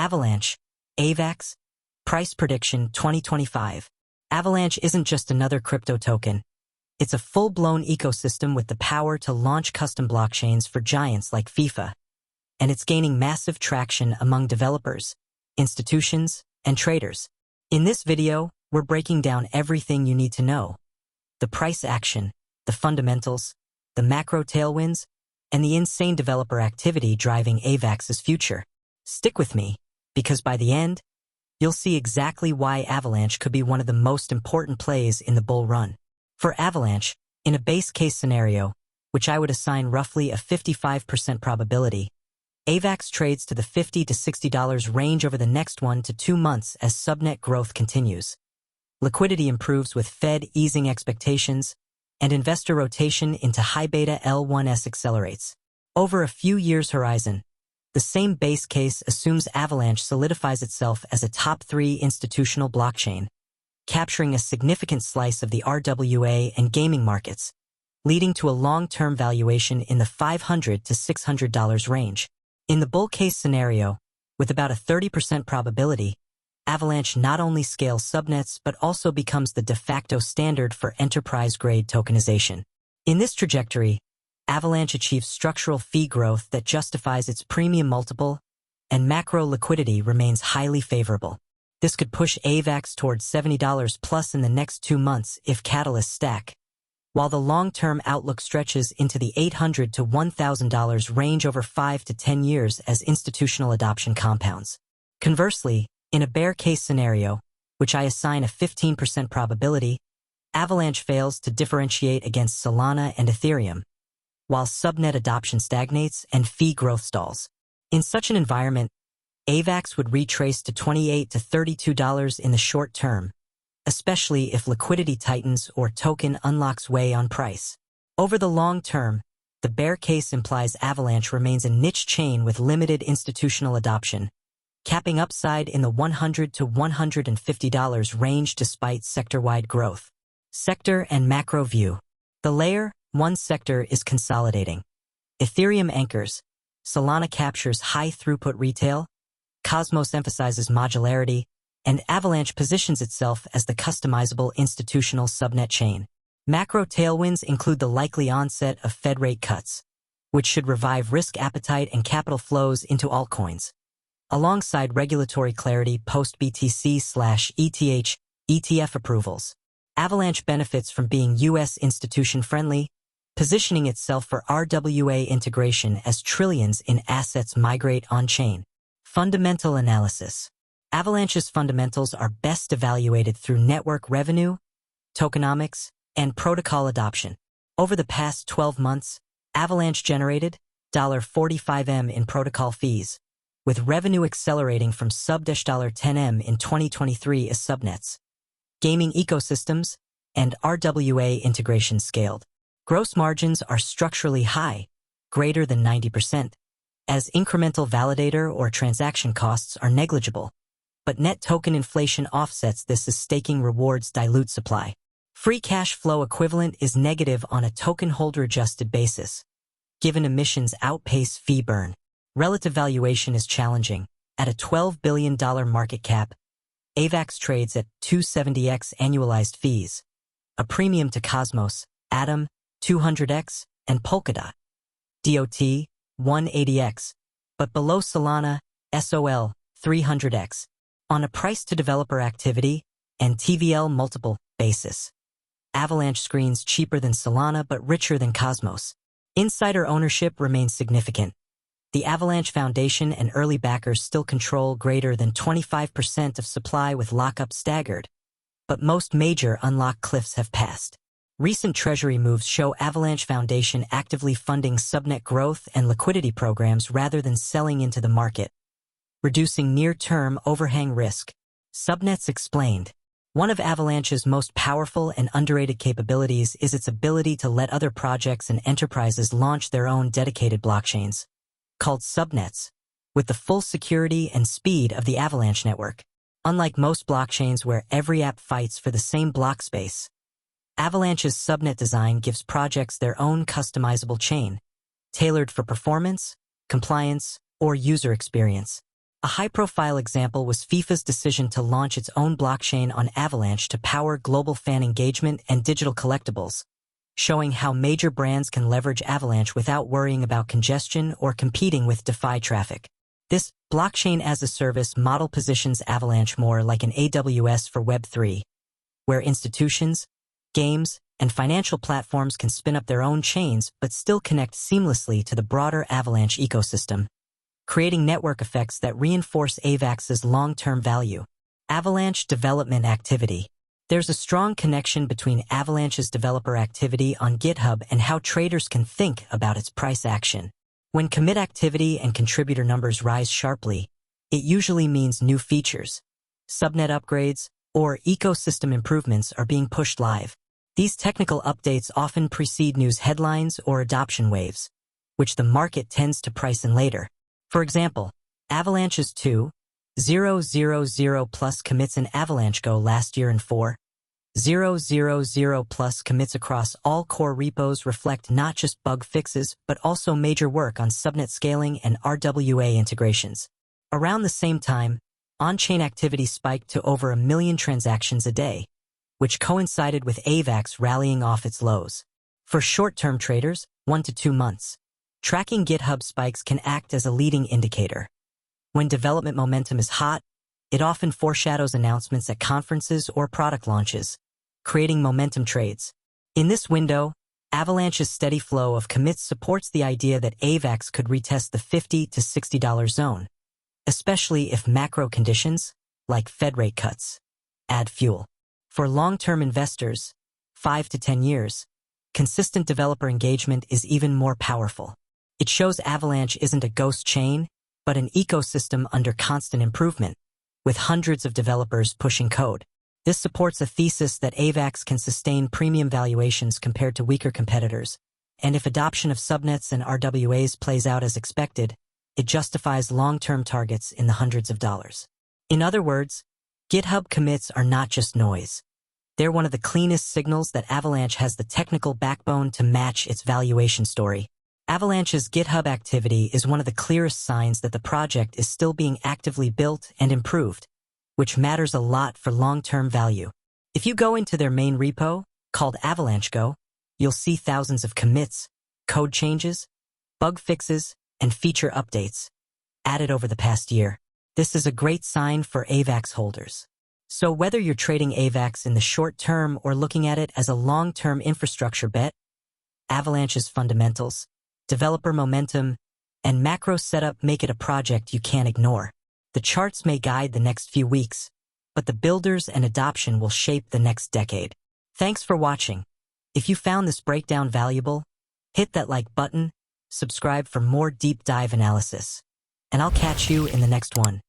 Avalanche, AVAX, Price Prediction 2025. Avalanche isn't just another crypto token. It's a full-blown ecosystem with the power to launch custom blockchains for giants like FIFA. And it's gaining massive traction among developers, institutions, and traders. In this video, we're breaking down everything you need to know. The price action, the fundamentals, the macro tailwinds, and the insane developer activity driving AVAX's future. Stick with me, because by the end, you'll see exactly why Avalanche could be one of the most important plays in the bull run. For Avalanche, in a base case scenario, which I would assign roughly a 55% probability, AVAX trades to the $50 to $60 range over the next 1 to 2 months as subnet growth continues. Liquidity improves with Fed easing expectations, and investor rotation into high beta L1s accelerates. Over a few years horizon, the same base case assumes Avalanche solidifies itself as a top 3 institutional blockchain, capturing a significant slice of the RWA and gaming markets, leading to a long-term valuation in the $500 to $600 range. In the bull case scenario, with about a 30% probability, Avalanche not only scales subnets but also becomes the de facto standard for enterprise-grade tokenization. In this trajectory, Avalanche achieves structural fee growth that justifies its premium multiple, and macro liquidity remains highly favorable. This could push AVAX towards $70 plus in the next 2 months if catalysts stack, while the long-term outlook stretches into the $800 to $1,000 range over 5 to 10 years as institutional adoption compounds. Conversely, in a bear case scenario, which I assign a 15% probability, Avalanche fails to differentiate against Solana and Ethereum, while subnet adoption stagnates and fee growth stalls. In such an environment, AVAX would retrace to $28 to $32 in the short term, especially if liquidity tightens or token unlocks way on price. Over the long term, the bear case implies Avalanche remains a niche chain with limited institutional adoption, capping upside in the $100 to $150 range despite sector-wide growth. Sector and macro view. The Layer 1 sector is consolidating. Ethereum anchors, Solana captures high-throughput retail, Cosmos emphasizes modularity, and Avalanche positions itself as the customizable institutional subnet chain. Macro tailwinds include the likely onset of Fed rate cuts, which should revive risk appetite and capital flows into altcoins, alongside regulatory clarity post-BTC/ETH ETF approvals. Avalanche benefits from being U.S. institution-friendly, positioning itself for RWA integration as trillions in assets migrate on-chain. Fundamental analysis. Avalanche's fundamentals are best evaluated through network revenue, tokenomics, and protocol adoption. Over the past 12 months, Avalanche generated $45M in protocol fees, with revenue accelerating from sub-$10M in 2023 as subnets, gaming ecosystems, and RWA integration scaled. Gross margins are structurally high, greater than 90%, as incremental validator or transaction costs are negligible, but net token inflation offsets this as staking rewards dilute supply. Free cash flow equivalent is negative on a token holder adjusted basis, given emissions outpace fee burn. Relative valuation is challenging. At a $12 billion market cap, AVAX trades at 270x annualized fees, a premium to Cosmos, Atom, 200x, and Polkadot, DOT, 180x, but below Solana, SOL, 300x, on a price-to-developer activity and TVL multiple basis. Avalanche screens cheaper than Solana but richer than Cosmos. Insider ownership remains significant. The Avalanche Foundation and early backers still control greater than 25% of supply with lockup staggered, but most major unlock cliffs have passed. Recent treasury moves show Avalanche Foundation actively funding subnet growth and liquidity programs rather than selling into the market, reducing near-term overhang risk. Subnets explained. One of Avalanche's most powerful and underrated capabilities is its ability to let other projects and enterprises launch their own dedicated blockchains, called subnets, with the full security and speed of the Avalanche network. Unlike most blockchains where every app fights for the same block space, Avalanche's subnet design gives projects their own customizable chain, tailored for performance, compliance, or user experience. A high-profile example was FIFA's decision to launch its own blockchain on Avalanche to power global fan engagement and digital collectibles, showing how major brands can leverage Avalanche without worrying about congestion or competing with DeFi traffic. This blockchain-as-a-service model positions Avalanche more like an AWS for Web3, where institutions, games, and financial platforms can spin up their own chains but still connect seamlessly to the broader Avalanche ecosystem, creating network effects that reinforce AVAX's long-term value. Avalanche development activity. There's a strong connection between Avalanche's developer activity on GitHub and how traders can think about its price action. When commit activity and contributor numbers rise sharply, it usually means new features, subnet upgrades, or ecosystem improvements are being pushed live. These technical updates often precede news headlines or adoption waves, which the market tends to price in later. For example, Avalanche's 2,000 plus commits in Avalanche Go last year and 4,000 plus commits across all core repos reflect not just bug fixes but also major work on subnet scaling and RWA integrations. Around the same time, on-chain activity spiked to over 1 million transactions a day, which coincided with AVAX rallying off its lows. For short-term traders, 1 to 2 months, tracking GitHub spikes can act as a leading indicator. When development momentum is hot, it often foreshadows announcements at conferences or product launches, creating momentum trades. In this window, Avalanche's steady flow of commits supports the idea that AVAX could retest the $50 to $60 zone, especially if macro conditions, like Fed rate cuts, add fuel. For long-term investors, 5 to 10 years, consistent developer engagement is even more powerful. It shows Avalanche isn't a ghost chain, but an ecosystem under constant improvement, with hundreds of developers pushing code. This supports a thesis that AVAX can sustain premium valuations compared to weaker competitors, and if adoption of subnets and RWAs plays out as expected, it justifies long-term targets in the hundreds of dollars. In other words, GitHub commits are not just noise. They're one of the cleanest signals that Avalanche has the technical backbone to match its valuation story. Avalanche's GitHub activity is one of the clearest signs that the project is still being actively built and improved, which matters a lot for long-term value. If you go into their main repo, called Avalanche Go, you'll see thousands of commits, code changes, bug fixes, and feature updates added over the past year. This is a great sign for AVAX holders. So whether you're trading AVAX in the short term or looking at it as a long-term infrastructure bet, Avalanche's fundamentals, developer momentum, and macro setup make it a project you can't ignore. The charts may guide the next few weeks, but the builders and adoption will shape the next decade. Thanks for watching. If you found this breakdown valuable, hit that like button, subscribe for more deep dive analysis, and I'll catch you in the next one.